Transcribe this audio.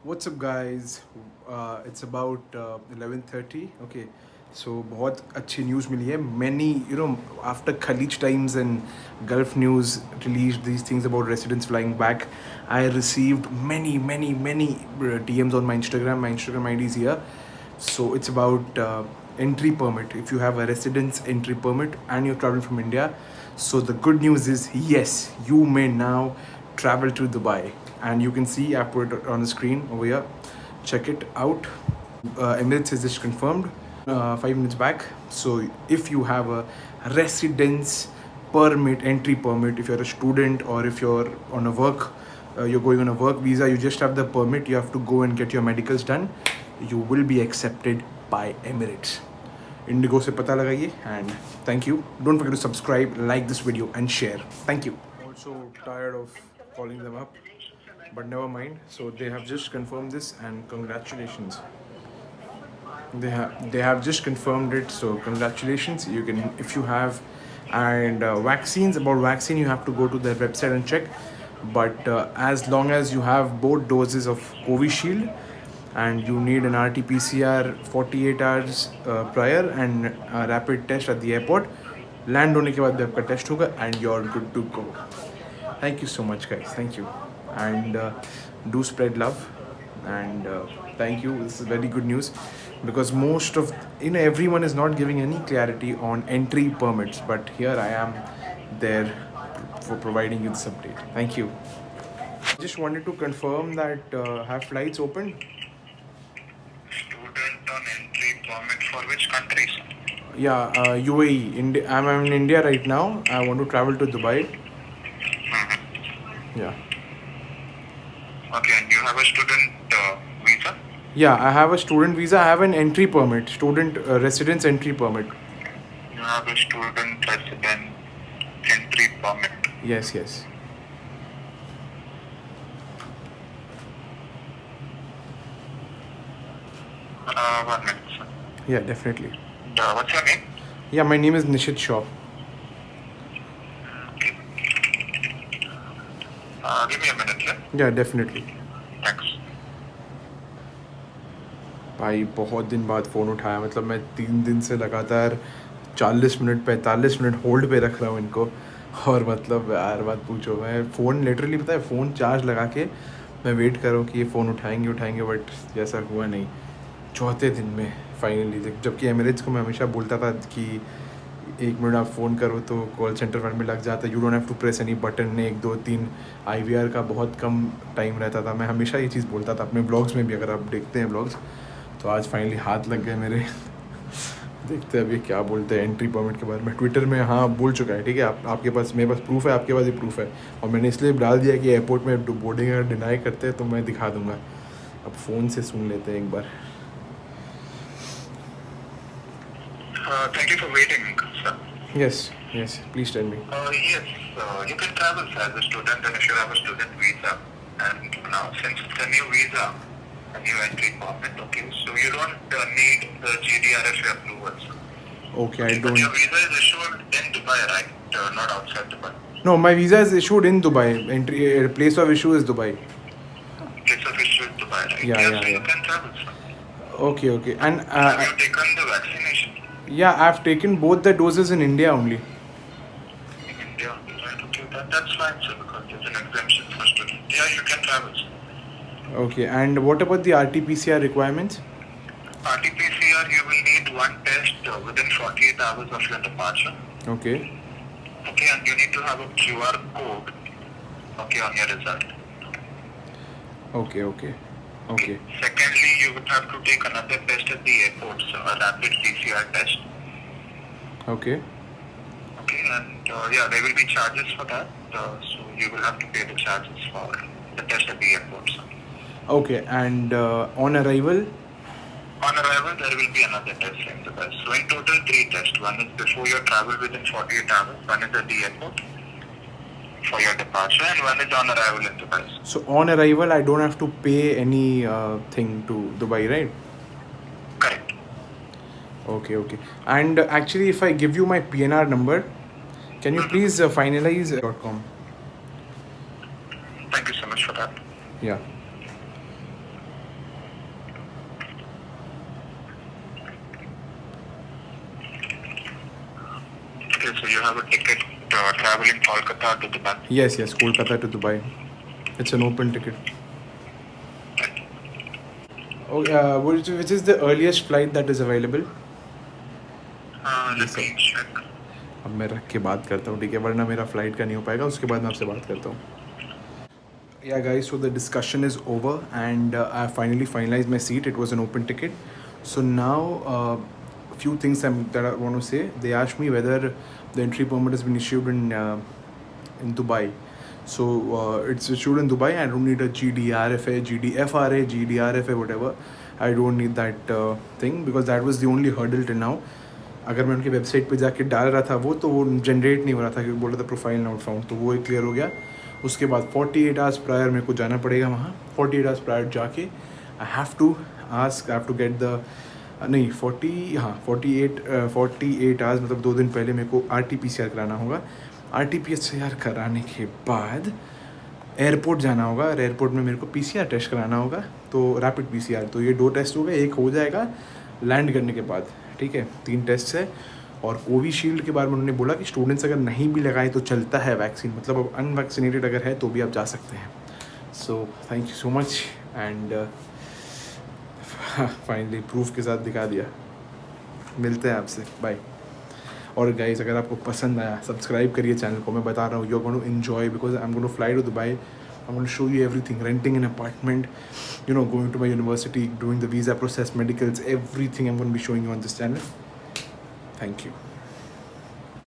What's up guys? It's about 11:30. Okay, so बहुत अच्छी news मिली है. Many, after Khalij Times and Gulf News released these things about residents flying back, I received many DMs on my Instagram. My Instagram ID is here. So it's about entry permit. If you have a residence entry permit and you're traveling from India, so the good news is yes, you may now travel to Dubai, and you can see I put it on the screen over here. Check it out. Emirates has just confirmed 5 minutes back. So if you have a residence permit, entry permit, if you're a student or if you're on a work, you're going on a work visa, you just have the permit, you have to go and get your medicals done, you will be accepted by Emirates. Indigo se pata lagaiye, and thank you. Don't forget to subscribe, like this video and share. Thank you. Also tired of calling them up, but never mind. So they have just confirmed this, and congratulations. They have just confirmed it, so congratulations. You can, if you have, and vaccines, about vaccine, you have to go to their website and check. But as long as you have both doses of Covishield, and you need an RT-PCR 48 hours prior and a rapid test at the airport, land होने के बाद भी आपका test होगा and you are good to go. Thank you so much guys, thank you, and do spread love, and thank you. This is very good news, because most of everyone is not giving any clarity on entry permits, but here I am there for providing you this update. Thank you. Just wanted to confirm that have flights open? Student on entry permit for which countries? Yeah, UAE. I'm in India right now. I want to travel to Dubai. Yeah. Okay, and you have a student visa? Yeah, I have a student visa. I have an entry permit, student residence entry permit. You have a student resident entry permit. Yes, yes. One minute, sir. Yeah, definitely. What's your name? Yeah, my name is Nishit Shaw. Okay. Give me a minute, yeah? Yeah, definitely. Thanks. भाई बहुत दिन बाद phone उठाया, मतलब मैं 3 दिन से लगातार 40 मिनट 45 मिनट होल्ड पे रख रहा हूँ इनको, और मतलब यार बात पूछो, मैं फ़ोन लिटरली पता है फ़ोन चार्ज लगा के मैं वेट कर रहा हूँ कि ये फ़ोन उठाएंगे, बट जैसा हुआ नहीं. चौथे दिन में फाइनली, जबकि एमिरेट्स को मैं हमेशा बोलता था कि 1 मिनट आप फ़ोन करो तो कॉल सेंटर में लग जाता है, you don't have to press any button. 1 2 3 IVR का बहुत कम टाइम रहता था. मैं हमेशा ये चीज़ बोलता था अपने ब्लॉग्स में भी, अगर आप देखते हैं ब्लॉग्स, तो आज फाइनली हाथ लग गए मेरे. देखते हैं अभी क्या बोलते हैं एंट्री परमिट के बारे में. ट्विटर में हाँ बोल चुका है, ठीक है. आपके पास, मेरे पास प्रूफ है, आपके पास भी प्रूफ है, और मैंने इसलिए डाल दिया कि एयरपोर्ट में बोर्डिंग अगर डिनाई करते हैं तो मैं दिखा दूंगा. अब फ़ोन से सुन लेते हैं एक बार. Thank you for waiting, sir. Yes, please tell me. Yes, you can travel as a student, and if you have a student visa, and now since it's a new visa, a new entry permit, okay, so you don't need the GDRFA approvals. Okay, I But your don't. visa is issued in Dubai, right? Not outside Dubai. No, my visa is issued in Dubai. Place of issue is Dubai. Place of issue is Dubai, right? Yeah, So you yeah. can travel, sir. Okay. And Have you taken the vaccination yeah, I've taken both the doses in India only. in India? Right, okay, that's fine, sir, because there's an exemption for students. Yeah, you can travel, sir. Okay, and what about the RT-PCR requirements? RT-PCR, you will need one test within 48 hours of your departure. Okay. Okay, and you need to have a QR code, okay, on your result. Okay. Secondly, you would have to take another test at the airport, so a rapid PCR test. Okay. Okay, and yeah, there will be charges for that, so you will have to pay the charges for the test at the airport, sir. Okay, and on arrival? On arrival, there will be another test in Dubai. So in total, 3 tests. One is before your travel within 48 hours, one is at the airport for your departure, and one is on arrival in Dubai. So on arrival, I don't have to pay any thing to Dubai, right? Correct. Okay. And actually, if I give you my PNR number, can you please finalize .com? Thank you so much for that. Yeah. So you have a ticket traveling Kolkata to Dubai. Yes, Kolkata to Dubai. It's an open ticket. Oh, which is the earliest flight that is available? Let me check. अब मैं रख के बात करता हूँ, ठीक है, वरना मेरा फ्लाइट का नहीं हो पाएगा, उसके बाद मैं आपसे बात करता हूँ. Yeah guys, so the discussion is over and I finally finalized my seat. It was an open ticket. So now a few things that I want to say. They asked me whether the entry permit has been issued in Dubai. So it's issued in Dubai. I don't need a GDRFA, GDFRA, GDRFA, whatever. I don't need that thing because that was the only hurdle till now. अगर मैं उनकी website पे जाके डाल रहा था वो तो वो जनरेट नहीं हो रहा था क्योंकि बोल रहा था प्रोफाइल नॉट फाउंड, तो वो क्लियर हो गया. उसके बाद 48 आवर्स प्रायर मेरे को जाना पड़ेगा वहाँ. 48 आवर्स प्रायर जाके I have to get the नहीं 48 आवर्स मतलब 2 दिन पहले मेरे को RT-PCR कराना होगा. RT-PCR कराने के बाद एयरपोर्ट जाना होगा और एयरपोर्ट में मेरे को PCR टेस्ट कराना होगा, तो रैपिड PCR. तो ये 2 टेस्ट हो गए, एक हो जाएगा लैंड करने के बाद, ठीक है. 3 टेस्ट है. और कोविशील्ड के बारे में उन्होंने बोला कि स्टूडेंट्स अगर नहीं भी लगाए तो चलता है वैक्सीन, मतलब अब अनवैक्सीनेटेड अगर है तो भी आप जा सकते हैं. So thank you so much and finally proof के साथ दिखा दिया. मिलते हैं आपसे, बाय. और गाइस अगर आपको पसंद आया सब्सक्राइब करिए चैनल को. मैं बता रहा हूँ you are going to enjoy because I am going to fly to Dubai. I'm going to show you everything, renting an apartment, going to my university, doing the visa process, medicals, everything I'm going to be showing you on this channel. Thank you.